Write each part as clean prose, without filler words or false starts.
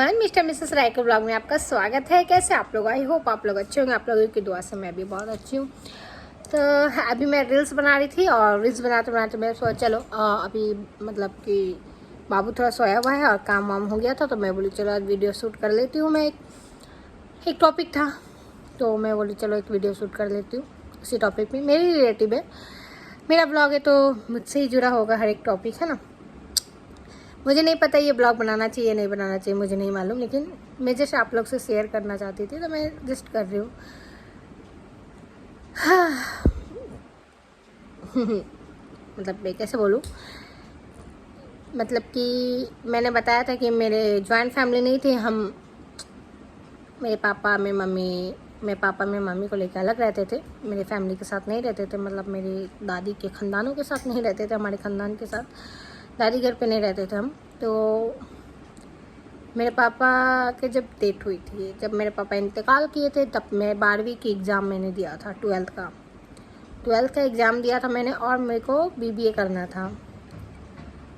Mister Mrs राय के blog में आपका स्वागत है। कैसे आप लोग? आई होप आप लोग अच्छे होंगे। आप लोगों की दुआ से मैं भी बहुत अच्छी हूँ। तो अभी मैं रील्स बना रही थी और रील्स बनाते बनाते मैं सोचा चलो अभी मतलब कि बाबू थोड़ा सोया हुआ है और काम वाम हो गया था, तो मैं बोली चलो आज वीडियो शूट कर लेती हूँ। मैं एक टॉपिक था तो मैं बोली चलो एक वीडियो शूट कर लेती हूँ उसी टॉपिक में। मेरी रिलेटिव है, मेरा ब्लॉग है तो मुझसे ही जुड़ा होगा हर एक टॉपिक, है ना। मुझे नहीं पता ये ब्लॉग बनाना चाहिए नहीं बनाना चाहिए, मुझे नहीं मालूम, लेकिन मैं जस्ट आप लोग से शेयर करना चाहती थी तो मैं जस्ट कर रही हूँ। हाँ। मतलब मैं कैसे बोलूँ, मतलब कि मैंने बताया था कि मेरे जॉइंट फैमिली नहीं थी। हम मेरे पापा मेरे मम्मी को लेकर अलग रहते थे, मेरे फैमिली के साथ नहीं रहते थे। मतलब मेरी दादी के ख़ानदानों के साथ नहीं रहते थे, हमारे ख़ानदान के साथ दादी घर पे नहीं रहते थे हम। तो मेरे पापा के जब डेथ हुई थी, जब मेरे पापा इंतकाल किए थे, तब मैं 12वीं की एग्ज़ाम मैंने दिया था। 12th का एग्ज़ाम दिया था मैंने और मेरे को BBA करना था।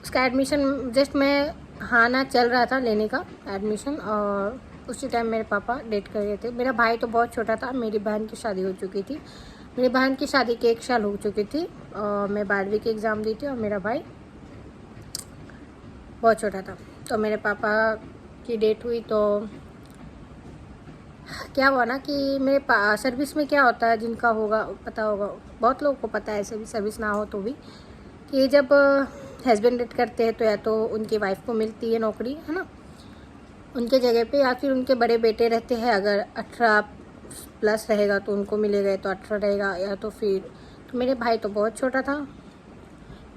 उसका एडमिशन जस्ट मैं हाँ ना चल रहा था लेने का एडमिशन, और उसी टाइम मेरे पापा डेथ कर गए थे। मेरा भाई तो बहुत छोटा था, मेरी बहन की शादी हो चुकी थी। मेरी बहन की शादी के 1 साल हो चुकी थी और मैं 12वीं की एग्ज़ाम दी थी और मेरा भाई बहुत छोटा था। तो मेरे पापा की डेट हुई तो क्या हुआ ना कि मेरे सर्विस में क्या होता है, जिनका होगा पता होगा, बहुत लोगों को पता है, ऐसे भी सर्विस ना हो तो भी, कि जब हस्बैंड डेट करते हैं तो या तो उनकी वाइफ को मिलती है नौकरी, है ना, उनके जगह पे, या फिर उनके बड़े बेटे रहते हैं। अगर 18+ रहेगा तो उनको मिलेगा, तो 18 रहेगा, या तो फिर तो मेरे भाई तो बहुत छोटा था।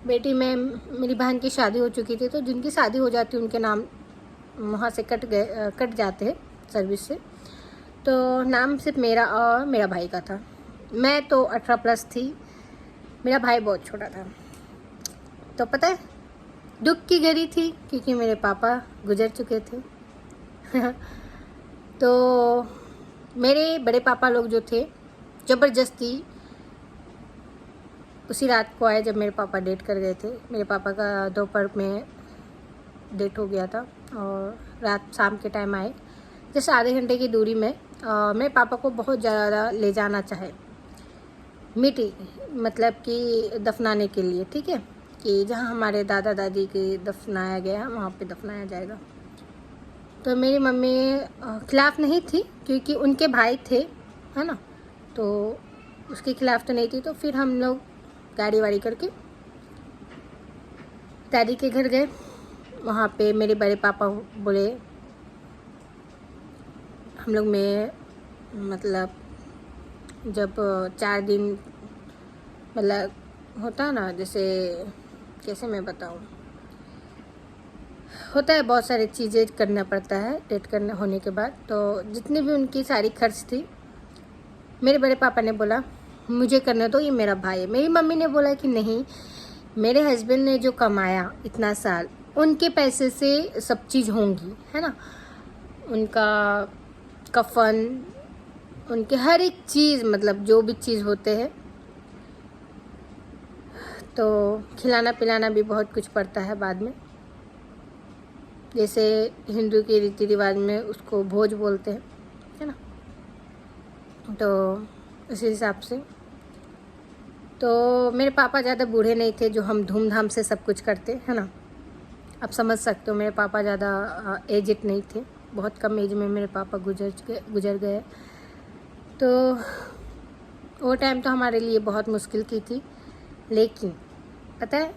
बेटी में मेरी बहन की शादी हो चुकी थी, तो जिनकी शादी हो जाती उनके नाम वहाँ से कट जाते हैं सर्विस से। तो नाम सिर्फ मेरा और मेरा भाई का था। मैं तो 18+ थी, मेरा भाई बहुत छोटा था। तो पता है दुख की घड़ी थी क्योंकि मेरे पापा गुजर चुके थे। तो मेरे बड़े पापा लोग जो थे ज़बरदस्ती उसी रात को आए जब मेरे पापा डेट कर गए थे। मेरे पापा का दोपहर में डेट हो गया था और रात शाम के टाइम आए, जैसे आधे घंटे की दूरी में। मेरे पापा को बहुत ज़्यादा ले जाना चाहे मिट्टी, मतलब कि दफनाने के लिए, ठीक है, कि जहाँ हमारे दादा दादी के दफनाया गया है वहाँ पे दफनाया जाएगा। तो मेरी मम्मी खिलाफ़ नहीं थी क्योंकि उनके भाई थे, है ना, तो उसके खिलाफ़ तो नहीं थी। तो फिर हम लोग गाड़ी वाड़ी करके दादी के घर गए। वहाँ पे मेरे बड़े पापा बोले हम लोग में, मतलब जब 4 दिन मतलब होता है ना, जैसे कैसे मैं बताऊँ, होता है बहुत सारी चीज़ें करना पड़ता है डेट करने होने के बाद। तो जितनी भी उनकी सारी खर्च थी, मेरे बड़े पापा ने बोला मुझे करने दो, ये मेरा भाई है। मेरी मम्मी ने बोला कि नहीं, मेरे हस्बैंड ने जो कमाया इतना साल, उनके पैसे से सब चीज़ होंगी, है ना, उनका कफन, उनके हर एक चीज़, मतलब जो भी चीज़ होते हैं। तो खिलाना पिलाना भी बहुत कुछ पड़ता है बाद में, जैसे हिंदू के रीति रिवाज में उसको भोज बोलते हैं, है ना। तो उसी हिसाब से तो मेरे पापा ज़्यादा बूढ़े नहीं थे जो हम धूमधाम से सब कुछ करते, है ना। आप समझ सकते हो मेरे पापा ज़्यादा एजड नहीं थे, बहुत कम एज में मेरे पापा गुजर गए। तो वो टाइम तो हमारे लिए बहुत मुश्किल की थी। लेकिन पता है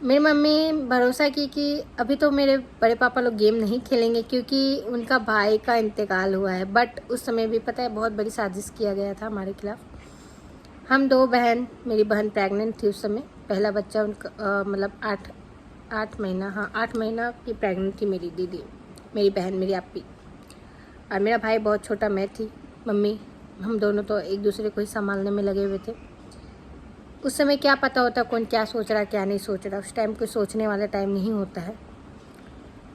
मेरी मम्मी भरोसा की कि अभी तो मेरे बड़े पापा लोग गेम नहीं खेलेंगे क्योंकि उनका भाई का इंतकाल हुआ है। बट उस समय भी पता है बहुत बड़ी साजिश किया गया था हमारे खिलाफ़। हम 2 बहन, मेरी बहन प्रेग्नेंट थी उस समय, पहला बच्चा उनका मतलब 8 महीना, हाँ 8 महीना की प्रेग्नेंट थी मेरी दीदी, मेरी बहन, मेरी आपी। और मेरा भाई बहुत छोटा, मैं थी, मम्मी, हम दोनों तो एक दूसरे को ही संभालने में लगे हुए थे। उस समय क्या पता होता कौन क्या सोच रहा क्या नहीं सोच रहा, उस टाइम कोई सोचने वाला टाइम नहीं होता है।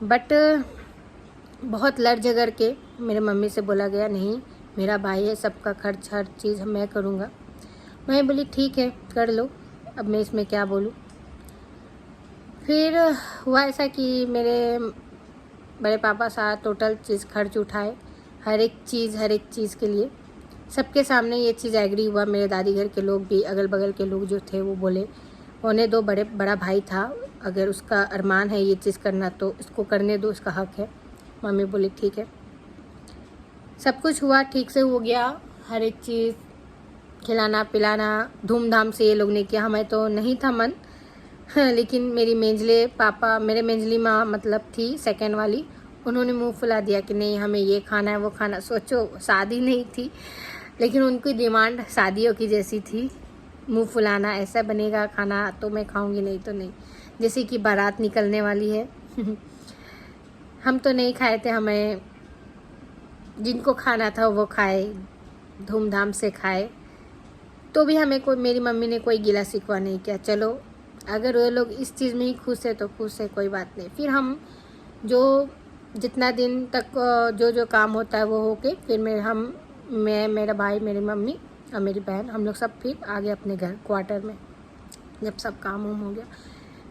बट बहुत लड़ झगड़ के मेरे मम्मी से बोला गया नहीं मेरा भाई है, सबका खर्च हर चीज़ मैं करूँगा। मैं बोली ठीक है कर लो, अब मैं इसमें क्या बोलूँ। फिर हुआ ऐसा कि मेरे बड़े पापा सारा टोटल चीज़ खर्च उठाए, हर एक चीज़ के लिए सबके सामने ये चीज़ एग्री हुआ। मेरे दादी घर के लोग भी, अगल बगल के लोग जो थे वो बोले, उन्हें दो, बड़ा भाई था, अगर उसका अरमान है ये चीज़ करना तो इसको करने दो, उसका हक है। मम्मी बोली ठीक है। सब कुछ हुआ, ठीक से हो गया, हर एक चीज़ खिलाना पिलाना धूमधाम से ये लोग ने किया। हमें तो नहीं था मन लेकिन मेरी मेरे मेंजली माँ मतलब थी सेकंड वाली, उन्होंने मुंह फुला दिया कि नहीं हमें ये खाना है वो खाना। सोचो शादी नहीं थी लेकिन उनकी डिमांड शादियों की जैसी थी, मुंह फुलाना, ऐसा बनेगा खाना तो मैं खाऊंगी, नहीं तो नहीं, जैसे कि बारात निकलने वाली है हम तो नहीं खाए थे, हमें जिनको खाना था वो खाए, धूमधाम से खाए, तो भी हमें मेरी मम्मी ने कोई गिला शिकवा नहीं किया। चलो अगर वो लोग इस चीज़ में ही खुश है तो खुश है, कोई बात नहीं। फिर हम जितना दिन तक जो काम होता है वो होके फिर मैं मेरा भाई, मेरी मम्मी और मेरी बहन, हम लोग सब फिर आ गए अपने घर क्वार्टर में, जब सब काम हो गया।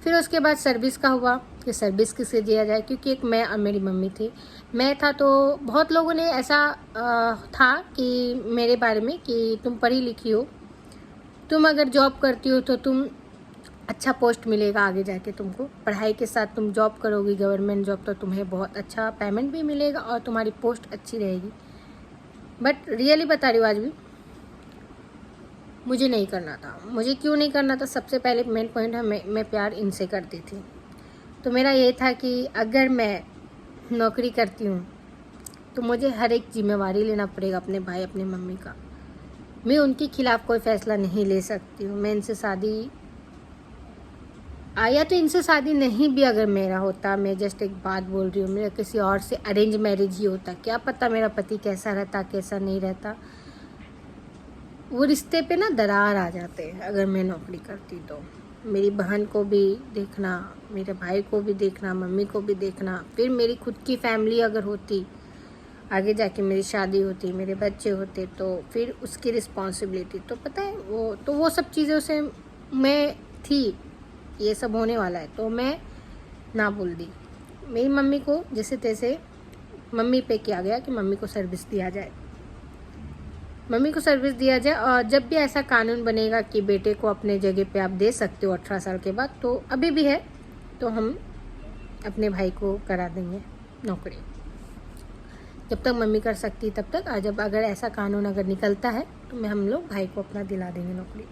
फिर उसके बाद सर्विस का हुआ कि सर्विस किसे दिया जाए, क्योंकि एक मैं और मेरी मम्मी थी। मैं था तो बहुत लोगों ने ऐसा था कि मेरे बारे में कि तुम पढ़ी लिखी हो, तुम अगर जॉब करती हो तो तुम अच्छा पोस्ट मिलेगा आगे जाके, तुमको पढ़ाई के साथ तुम जॉब करोगी गवर्नमेंट जॉब तो तुम्हें बहुत अच्छा पेमेंट भी मिलेगा और तुम्हारी पोस्ट अच्छी रहेगी। बट रियली बता रही हूँ, आज भी मुझे नहीं करना था। मुझे क्यों नहीं करना था, सबसे पहले मेन पॉइंट है मैं प्यार इनसे करती थी। तो मेरा ये था कि अगर मैं नौकरी करती हूँ तो मुझे हर एक जिम्मेवारी लेना पड़ेगा अपने भाई अपने मम्मी का। मैं उनके खिलाफ़ कोई फ़ैसला नहीं ले सकती हूँ। मैं इनसे शादी आया तो इनसे शादी नहीं भी अगर मेरा होता, मैं जस्ट एक बात बोल रही हूँ, मेरा किसी और से अरेंज मैरिज ही होता, क्या पता मेरा पति कैसा रहता कैसा नहीं रहता, वो रिश्ते पे ना दरार आ जाते हैं। अगर मैं नौकरी करती तो मेरी बहन को भी देखना, मेरे भाई को भी देखना, मम्मी को भी देखना, फिर मेरी खुद की फैमिली अगर होती, आगे जाके मेरी शादी होती, मेरे बच्चे होते, तो फिर उसकी रिस्पॉन्सिबिलिटी तो पता है वो सब चीज़ों से मैं थी, ये सब होने वाला है तो मैं ना बोल दी। मेरी मम्मी को जैसे तैसे मम्मी पे किया गया कि मम्मी को सर्विस दिया जाए, मम्मी को सर्विस दिया जाए। और जब भी ऐसा कानून बनेगा कि बेटे को अपने जगह पे आप दे सकते हो 18 साल के बाद, तो अभी भी है, तो हम अपने भाई को करा देंगे नौकरी, जब तक मम्मी कर सकती तब तक। और जब अगर ऐसा कानून अगर निकलता है तो हम लोग भाई को अपना दिला देंगे नौकरी।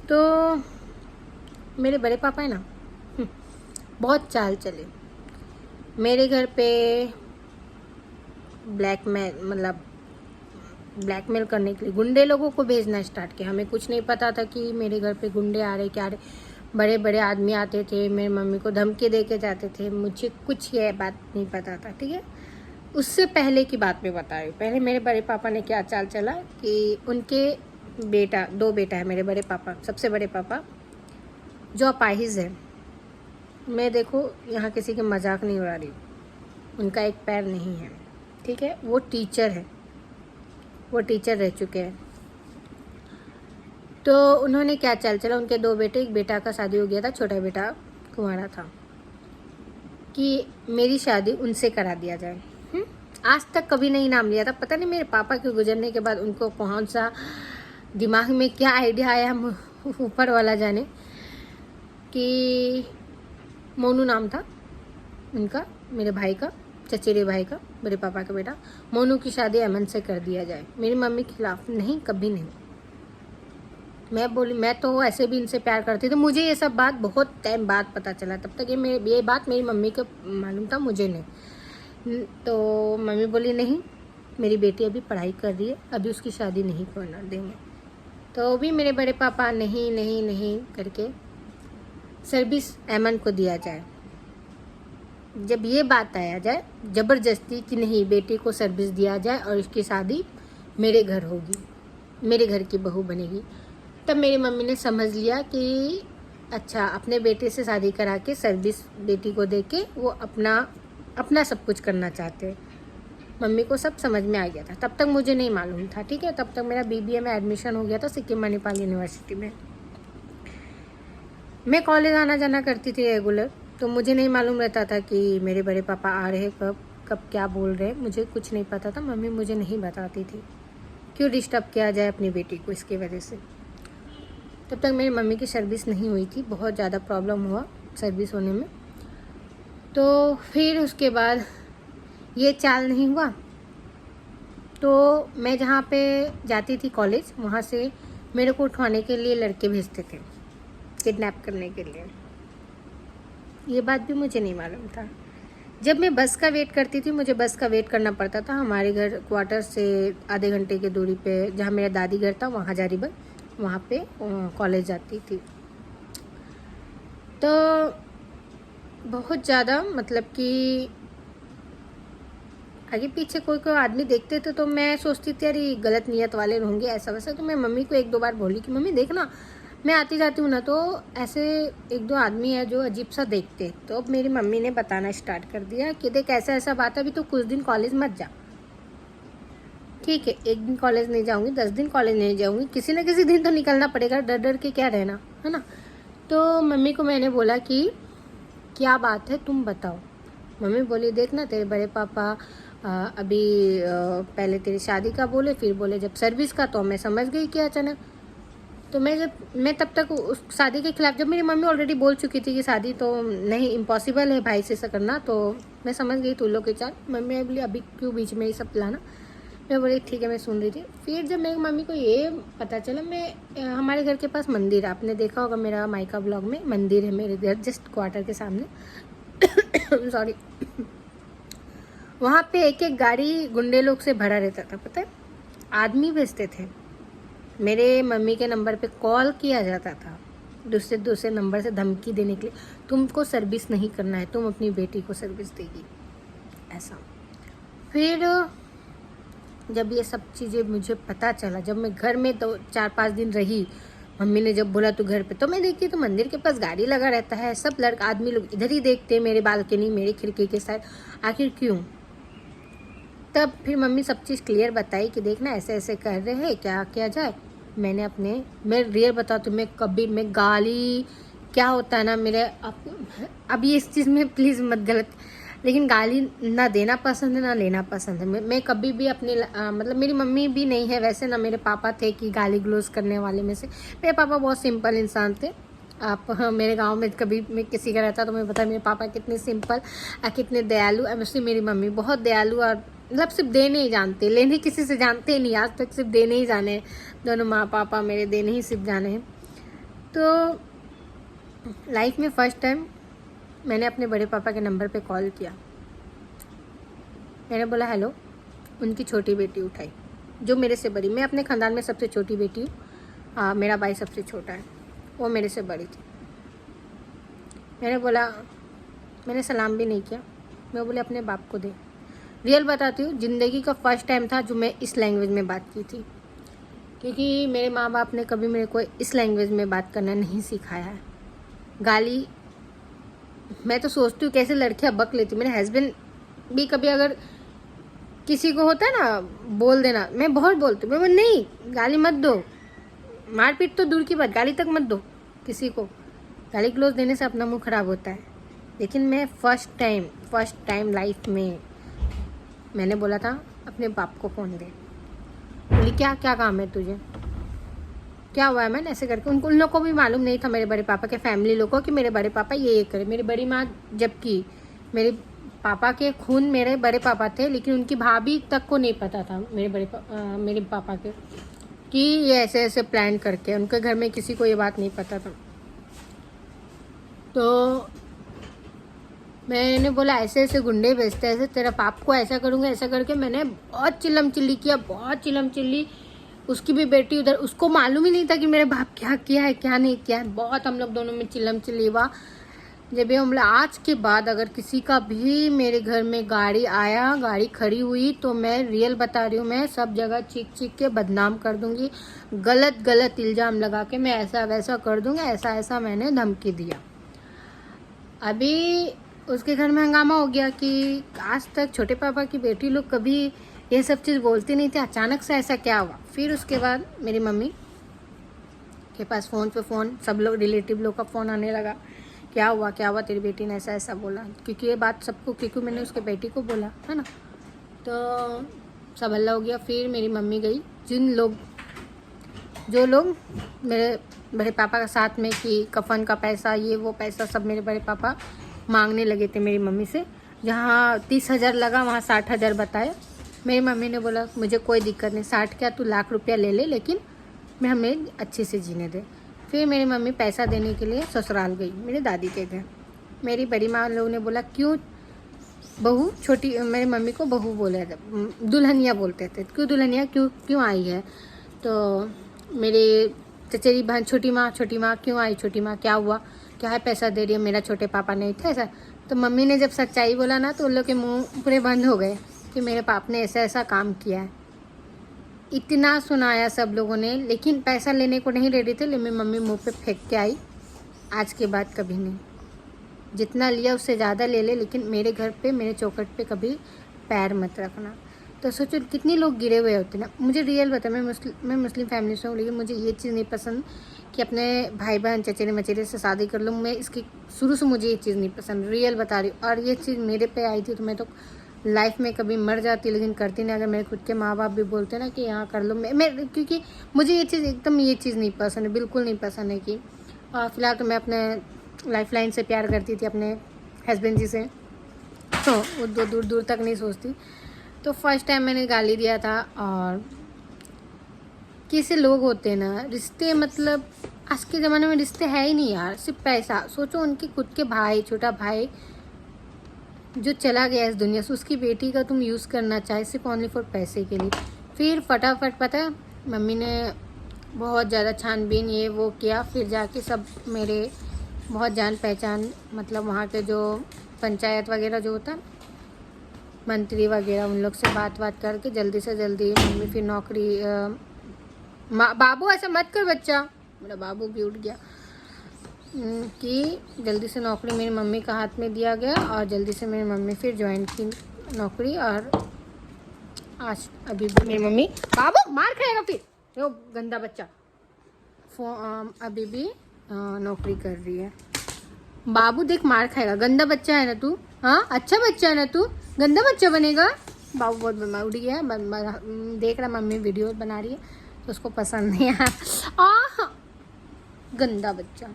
तो मेरे बड़े पापा है ना, बहुत चाल चले मेरे घर पे, ब्लैकमेल करने के लिए गुंडे लोगों को भेजना स्टार्ट किया। हमें कुछ नहीं पता था कि मेरे घर पे गुंडे आ रहे क्या आ रहे, बड़े बड़े आदमी आते थे, मेरी मम्मी को धमकी दे के जाते थे, मुझे कुछ ये बात नहीं पता था, ठीक है। उससे पहले की बात मैं बता रही हूँ। पहले मेरे बड़े पापा ने क्या चाल चला कि उनके दो बेटा है मेरे बड़े पापा, सबसे बड़े पापा जो अपाहिज है। मैं देखो यहाँ किसी के मजाक नहीं उड़ा रही, उनका एक पैर नहीं है, ठीक है। वो टीचर है, वो टीचर रह चुके हैं। तो उन्होंने क्या चाल चला, उनके दो बेटे, एक बेटा का शादी हो गया था, छोटा बेटा कुंवारा था, कि मेरी शादी उनसे करा दिया जाए। आज तक कभी नहीं नाम लिया था, पता नहीं मेरे पापा के गुजरने के बाद उनको कौन सा दिमाग में क्या आइडिया आया, हम ऊपर वाला जाने, कि मोनू नाम था उनका, मेरे भाई का, चचेरे भाई का, मेरे पापा का बेटा, मोनू की शादी अमन से कर दिया जाए। मेरी मम्मी के खिलाफ नहीं, कभी नहीं। मैं बोली मैं तो ऐसे भी इनसे प्यार करती थी। मुझे ये सब बात बहुत टाइम बाद पता चला, तब तक ये बात मेरी मम्मी को मालूम था, मुझे नहीं। तो मम्मी बोली नहीं, मेरी बेटी अभी पढ़ाई कर रही है, अभी उसकी शादी नहीं करना देंगे। तो भी मेरे बड़े पापा नहीं नहीं नहीं करके सर्विस एमन को दिया जाए। जब ये बात आया जाए ज़बरदस्ती कि नहीं बेटी को सर्विस दिया जाए और उसकी शादी मेरे घर होगी, मेरे घर की बहू बनेगी, तब मेरी मम्मी ने समझ लिया कि अच्छा अपने बेटे से शादी करा के सर्विस बेटी को दे के वो अपना सब कुछ करना चाहते हैं। मम्मी को सब समझ में आ गया था, तब तक मुझे नहीं मालूम था, ठीक है। तब तक मेरा BBA में एडमिशन हो गया था सिक्किम मणिपाल यूनिवर्सिटी में। मैं कॉलेज आना जाना करती थी रेगुलर, तो मुझे नहीं मालूम रहता था कि मेरे बड़े पापा आ रहे कब कब क्या बोल रहे, मुझे कुछ नहीं पता था। मम्मी मुझे नहीं बताती थी, क्यों डिस्टर्ब किया जाए अपनी बेटी को इसकी वजह से। तब तक मेरी मम्मी की सर्विस नहीं हुई थी, बहुत ज़्यादा प्रॉब्लम हुआ सर्विस होने में। तो फिर उसके बाद ये चाल नहीं हुआ, तो मैं जहाँ पे जाती थी कॉलेज, वहाँ से मेरे को उठवाने के लिए लड़के भेजते थे, किडनैप करने के लिए। ये बात भी मुझे नहीं मालूम था। जब मैं बस का वेट करती थी, मुझे बस का वेट करना पड़ता था। हमारे घर क्वार्टर से आधे घंटे की दूरी पे जहाँ मेरा दादी घर था, वहाँ हजारीबाग, वहाँ पे कॉलेज जाती थी। तो बहुत ज़्यादा मतलब कि आगे पीछे कोई कोई आदमी देखते थे तो मैं सोचती थी अरे गलत नियत वाले होंगे ऐसा वैसा। तो मैं मम्मी को एक दो बार बोली कि मम्मी देखना, मैं आती जाती हूँ ना तो ऐसे एक दो आदमी है जो अजीब सा देखते। तो अब मेरी मम्मी ने बताना स्टार्ट कर दिया कि देख ऐसा ऐसा बात है, अभी तो कुछ दिन कॉलेज मत जा, ठीक है, एक दिन कॉलेज नहीं जाऊँगी, 10 दिन कॉलेज नहीं जाऊँगी, किसी न किसी दिन तो निकलना पड़ेगा, डर डर के क्या रहना है ना। तो मम्मी को मैंने बोला कि क्या बात है तुम बताओ। मम्मी बोली देख ना तेरे बड़े पापा अभी पहले तेरी शादी का बोले, फिर बोले जब सर्विस का। तो मैं समझ गई कि अचानक। तो मैं तब तक उस शादी के खिलाफ, जब मेरी मम्मी ऑलरेडी बोल चुकी थी कि शादी तो नहीं, इम्पॉसिबल है भाई से ऐसा करना, तो मैं समझ गई तू लोग के चाल। मम्मी बोली अभी क्यों बीच में ये सब लाना। मैं बोली ठीक है, मैं सुन रही थी। फिर जब मेरी मम्मी को ये पता चला, मैं हमारे घर के पास मंदिर है, आपने देखा होगा मेरा मायका ब्लॉग में, मंदिर है मेरे घर जस्ट क्वार्टर के सामने सॉरी। वहाँ पे एक एक गाड़ी गुंडे लोग से भरा रहता था, पता है, आदमी भेजते थे। मेरे मम्मी के नंबर पे कॉल किया जाता था दूसरे दूसरे नंबर से धमकी देने के लिए, तुमको सर्विस नहीं करना है, तुम अपनी बेटी को सर्विस देगी, ऐसा। फिर जब ये सब चीज़ें मुझे पता चला, जब मैं घर में तो 4-5 दिन रही, मम्मी ने जब बोला तू घर पे, तो मैं देखती तो मंदिर के पास गाड़ी लगा रहता है, सब लड़का आदमी लोग इधर ही देखते, मेरे बालकनी मेरी खिड़की के साथ, आखिर क्यों। तब फिर मम्मी सब चीज़ क्लियर बताई कि देखना ऐसे ऐसे कर रहे हैं, क्या किया जाए। मैं रियल बताती हूँ, मैं गाली क्या होता है ना मेरे, अब ये इस चीज़ में प्लीज़ मत गलत, लेकिन गाली ना देना पसंद है ना लेना पसंद है। मैं कभी भी अपने मतलब मेरी मम्मी भी नहीं है वैसे, ना मेरे पापा थे कि गाली ग्लोज करने वाले में से। मेरे पापा बहुत सिंपल इंसान थे। आप मेरे गांव में कभी मैं किसी का रहता तो मैं बता मेरे पापा कितने सिंपल कितने दयालु। वैसे मेरी मम्मी बहुत दयालु, और मतलब सिर्फ देने ही जानते, लेने किसी से जानते ही नहीं, आज तक सिर्फ देने ही जाने। दोनों माँ पापा मेरे देने ही सिर्फ जाने हैं। तो लाइफ में फर्स्ट टाइम मैंने अपने बड़े पापा के नंबर पे कॉल किया। मैंने बोला हेलो। उनकी छोटी बेटी उठाई, जो मेरे से बड़ी, मैं अपने ख़ानदान में सबसे छोटी बेटी हूँ, मेरा भाई सबसे छोटा है, वो मेरे से बड़ी थी। मैंने बोला, मैंने सलाम भी नहीं किया, मैं बोले अपने बाप को दे। रियल बताती हूँ, ज़िंदगी का फर्स्ट टाइम था जो मैं इस लैंग्वेज में बात की थी, क्योंकि मेरे माँ बाप ने कभी मेरे को इस लैंग्वेज में बात करना नहीं सिखाया है। गाली मैं तो सोचती हूँ कैसे लड़कियाँ बक लेती। मेरे हस्बैंड भी कभी अगर किसी को होता है ना बोल देना, मैं बहुत बोलती हूँ, मैं नहीं गाली मत दो, मारपीट तो दूर की बात, गाली तक मत दो किसी को। गाली ग्लोज देने से अपना मुंह खराब होता है। लेकिन मैं फर्स्ट टाइम लाइफ में मैंने बोला था अपने बाप को फ़ोन दे। बोली क्या क्या काम है तुझे, क्या हुआ है। मैंने ऐसे करके उन लोग को भी मालूम नहीं था, मेरे बड़े पापा के फैमिली लोगों को, कि मेरे बड़े पापा ये करे। मेरी बड़ी माँ, जबकि मेरे पापा के खून मेरे बड़े पापा थे, लेकिन उनकी भाभी तक को नहीं पता था मेरे पापा के कि ये ऐसे ऐसे प्लान करके, उनके घर में किसी को ये बात नहीं पता था। तो मैंने बोला ऐसे ऐसे गुंडे भेजते, ऐसे तेरा पाप को ऐसा करूँगा, ऐसा करके मैंने बहुत चिल्लम चिल्ली किया, बहुत चिल्लम चिल्ली। उसकी भी बेटी उधर, उसको मालूम ही नहीं था कि मेरे बाप क्या किया है क्या नहीं किया है। बहुत हम लोग दोनों में चिल्लम चिल्ली हुआ। जब हम लोग आज के बाद अगर किसी का भी मेरे घर में गाड़ी खड़ी हुई, तो मैं रियल बता रही हूँ, मैं सब जगह चीख चीख के बदनाम कर दूंगी, गलत इल्ज़ाम लगा के मैं ऐसा वैसा कर दूंगा, ऐसा मैंने धमकी दिया। अभी उसके घर में हंगामा हो गया कि आज तक छोटे पापा की बेटी लोग कभी ये सब चीज़ बोलती नहीं थी, अचानक से ऐसा क्या हुआ। फिर उसके बाद मेरी मम्मी के पास फ़ोन पे फ़ोन, सब लोग रिलेटिव लोग का फ़ोन आने लगा क्या हुआ तेरी बेटी ने ऐसा ऐसा बोला, क्योंकि ये बात सबको, क्योंकि मैंने उसके बेटी को बोला है ना, तो सब हल्ला हो गया। फिर मेरी मम्मी गई, जो लोग मेरे बड़े पापा का साथ में कि कफन का पैसा, ये वो पैसा सब मेरे बड़े पापा मांगने लगे थे मेरी मम्मी से। जहाँ 30,000 लगा वहाँ 60,000 बताया। मेरी मम्मी ने बोला मुझे कोई दिक्कत नहीं, 60 क्या तू लाख रुपया ले ले, लेकिन मैं हमें अच्छे से जीने दे। फिर मेरी मम्मी पैसा देने के लिए ससुराल गई मेरे दादी के घर। मेरी बड़ी माँ लोगों ने बोला क्यों बहू, छोटी मेरी मम्मी को बहू बोले थे, दुल्हनिया बोलते थे, क्यों दुल्हनिया क्यों आई है। तो मेरे चचेरी बहन छोटी माँ क्यों आई, छोटी माँ क्या हुआ, क्या है पैसा दे रही है, मेरा छोटे पापा नहीं थे ऐसा। तो मम्मी ने जब सच्चाई बोला ना तो उन लोग के मुंह पूरे बंद हो गए कि मेरे पाप ने ऐसा ऐसा काम किया है। इतना सुनाया सब लोगों ने, लेकिन पैसा लेने को नहीं रेडी थे। लेकिन मम्मी मुंह पे फेंक के आई, आज के बाद कभी नहीं, जितना लिया उससे ज़्यादा ले ले, लेकिन मेरे घर पे मेरे चौखट पे कभी पैर मत रखना। तो सोचो कितने लोग गिरे हुए होते ना। मुझे रियल बता, मैं मुस्लिम फैमिली से हूँ, लेकिन मुझे ये चीज़ नहीं पसंद कि अपने भाई बहन चचेरे मचेरे से शादी कर लूँ। मैं इसकी शुरू से मुझे ये चीज़ नहीं पसंद, रियल बता रही हूँ। और ये चीज़ मेरे पे आई थी तो मैं तो लाइफ में कभी मर जाती, लेकिन करती नहीं। अगर मेरे खुद के माँ बाप भी बोलते ना कि यहाँ कर लो, मैं क्योंकि मुझे ये चीज़ एकदम ये चीज़ नहीं पसंद है, बिल्कुल नहीं पसंद है। कि फ़िलहाल तो मैं अपने लाइफ लाइन से प्यार करती थी, अपने हस्बैंड जी से, तो वो दूर दूर तक नहीं सोचती। तो फर्स्ट टाइम मैंने गाली दिया था। और कैसे लोग होते हैं ना, रिश्ते मतलब आज के ज़माने में रिश्ते है ही नहीं यार, सिर्फ पैसा। सोचो उनके खुद के भाई, छोटा भाई जो चला गया इस दुनिया से, उसकी बेटी का तुम यूज़ करना चाहे सिर्फ ओनली फॉर पैसे के लिए। फिर फटाफट पता है मम्मी ने बहुत ज़्यादा छानबीन ये वो किया। फिर जाके सब मेरे बहुत जान पहचान, मतलब वहाँ के जो पंचायत वगैरह जो होता है, मंत्री वगैरह, उन लोग से बात करके जल्दी से जल्दी मम्मी फिर नौकरी। बाबू ऐसा मत कर बच्चा, मेरा बाबू भी उठ गया। कि जल्दी से नौकरी मेरी मम्मी का हाथ में दिया गया और जल्दी से मेरी मम्मी फिर ज्वाइन की नौकरी। और आज अभी भी मेरी मम्मी, बाबू मार खाएगा फिर, वो गंदा बच्चा, अभी भी नौकरी कर रही है। बाबू देख मार खाएगा, गंदा बच्चा है ना तू, हाँ अच्छा बच्चा है ना तू, गंदा बच्चा बनेगा। बाबू बहुत बीमार उड़ गया है, देख रहा मम्मी वीडियो बना रही है तो उसको पसंद नहीं आया। गंदा बच्चा,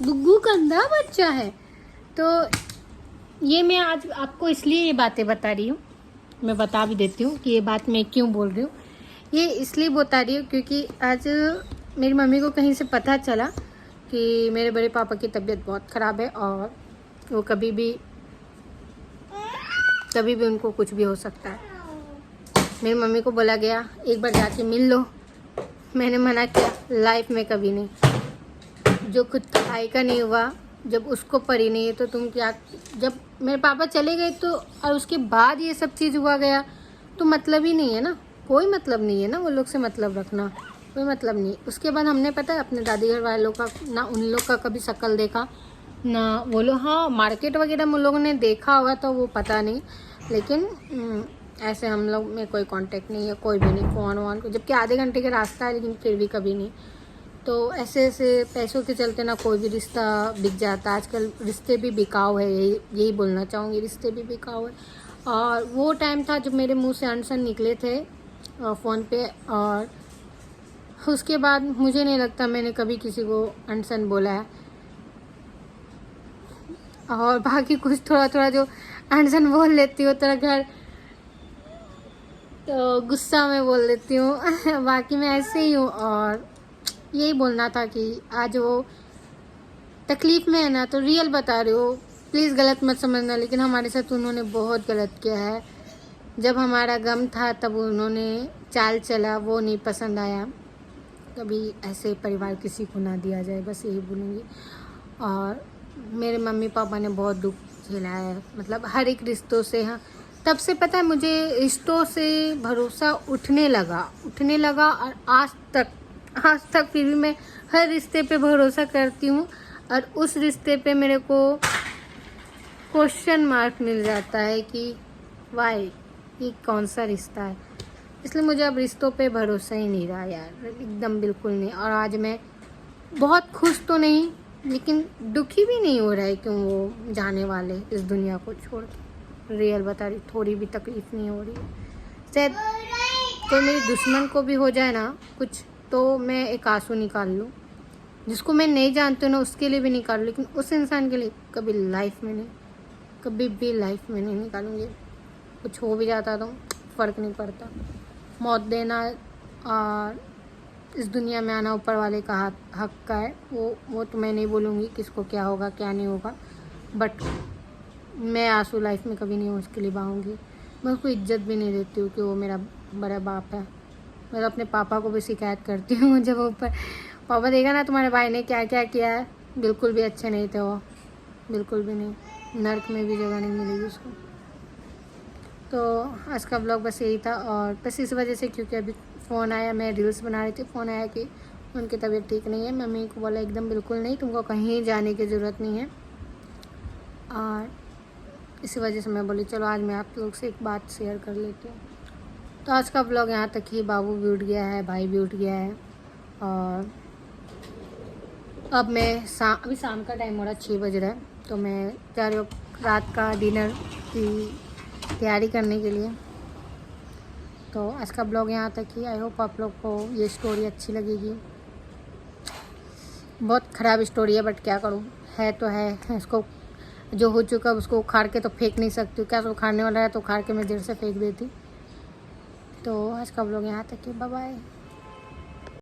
गुग्गू गंदा बच्चा है। तो ये मैं आज आपको इसलिए ये बातें बता रही हूँ, मैं बता भी देती हूँ कि ये बात मैं क्यों बोल रही हूँ। ये इसलिए बता रही हूँ क्योंकि आज मेरी मम्मी को कहीं से पता चला कि मेरे बड़े पापा की तबीयत बहुत ख़राब है और वो कभी भी उनको कुछ भी हो सकता है। मेरी मम्मी को बोला गया एक बार जाके मिल लो, मैंने मना किया, लाइफ में कभी नहीं। जो खुद का भाई का नहीं हुआ, जब उसको पड़ी नहीं है तो तुम क्या। जब मेरे पापा चले गए तो और उसके बाद ये सब चीज़ हुआ गया तो मतलब ही नहीं है ना, कोई मतलब नहीं है ना वो लोग से मतलब रखना, कोई मतलब नहीं। उसके बाद हमने पता है अपने दादी घर वालों का ना, उन लोग का कभी शक्ल देखा ना वो लोग। हाँ मार्केट वगैरह में लोगों ने देखा होगा तो वो पता नहीं, लेकिन ऐसे हम लोग में कोई कांटेक्ट नहीं है, कोई भी नहीं, फ़ोन वोन को, जबकि आधे घंटे का रास्ता है लेकिन फिर भी कभी नहीं। तो ऐसे पैसों के चलते ना कोई भी रिश्ता बिक जाता है। आजकल रिश्ते भी बिकाऊ है, यही बोलना चाहूँगी, रिश्ते भी बिकाऊ है। और वो टाइम था जब मेरे मुंह से अनसन निकले थे फ़ोन पे, और उसके बाद मुझे नहीं लगता मैंने कभी किसी को अनसन बोला है। और बाकी कुछ थोड़ा थोड़ा जो अनसन बोल लेती हूँ तेरा घर तो गुस्सा में बोल लेती हूँ बाकी मैं ऐसे ही हूँ। और यही बोलना था कि आज वो तकलीफ़ में है ना, तो रियल बता रही हो, प्लीज़ गलत मत समझना, लेकिन हमारे साथ उन्होंने बहुत गलत किया है। जब हमारा गम था तब उन्होंने चाल चला, वो नहीं पसंद आया। कभी ऐसे परिवार किसी को ना दिया जाए, बस यही बोलूँगी। और मेरे मम्मी पापा ने बहुत दुख झेला है, मतलब हर एक रिश्तों से। हाँ तब से पता है मुझे रिश्तों से भरोसा उठने लगा और आज तक फिर भी मैं हर रिश्ते पे भरोसा करती हूँ। और उस रिश्ते पे मेरे को क्वेश्चन मार्क मिल जाता है कि वाई, ये कौन सा रिश्ता है। इसलिए मुझे अब रिश्तों पे भरोसा ही नहीं रहा यार, एकदम बिल्कुल नहीं। और आज मैं बहुत खुश तो नहीं, लेकिन दुखी भी नहीं हो रहा है क्यों वो जाने वाले इस दुनिया को छोड़ के। रियल बता रही, थोड़ी भी तकलीफ़ नहीं हो रही है। शायद कोई मेरी दुश्मन को भी हो जाए ना कुछ, तो मैं एक आंसू निकाल लूँ, जिसको मैं नहीं जानती हूँ ना उसके लिए भी निकालूँ, लेकिन उस इंसान के लिए कभी लाइफ में नहीं, कभी भी लाइफ में नहीं निकालूंगी। कुछ हो भी जाता तो फ़र्क नहीं पड़ता। मौत देना और इस दुनिया में आना ऊपर वाले का हक का है। वो तो मैं नहीं बोलूँगी किसको क्या होगा क्या नहीं होगा, बट मैं आंसू लाइफ में कभी नहीं उसके लिए बहाऊँगी। मैं उसको इज्जत भी नहीं देती हूँ कि वो मेरा बड़ा बाप है। मैं तो अपने पापा को भी शिकायत करती हूँ जब वो ऊपर पापा देखा ना तुम्हारे भाई ने क्या क्या किया है, बिल्कुल भी अच्छे नहीं थे वो, बिल्कुल भी नहीं, नर्क में भी जगह नहीं मिलेगी उसको। तो आज का ब्लॉग बस यही था, और बस इस वजह से क्योंकि अभी फ़ोन आया, मैं रील्स बना रही थी, फ़ोन आया कि उनकी तबीयत ठीक नहीं है। मम्मी को बोला एकदम बिल्कुल नहीं, तुमको कहीं जाने की ज़रूरत नहीं है। और इसी वजह से मैं बोली चलो आज मैं आप लोग से एक बात शेयर कर लेती हूँ। तो आज का ब्लॉग यहाँ तक ही। बाबू भी उठ गया है, भाई भी उठ गया है, और अब मैं अभी शाम का टाइम हो रहा है, 6 बज रहा है, तो मैं जा रही हूँ रात का डिनर की तैयारी करने के लिए। तो आज का ब्लॉग यहाँ तक ही। आई होप आप लोग को ये स्टोरी अच्छी लगेगी। बहुत ख़राब स्टोरी है, बट क्या करूँ, है तो है। इसको जो हो चुका उसको उखाड़ के तो फेंक नहीं सकती हूँ। क्या उखाड़ने वाला है तो उखाड़ के मैं देर से फेंक देती। तो आज का ब्लॉग यहाँ तक ही। Bye bye.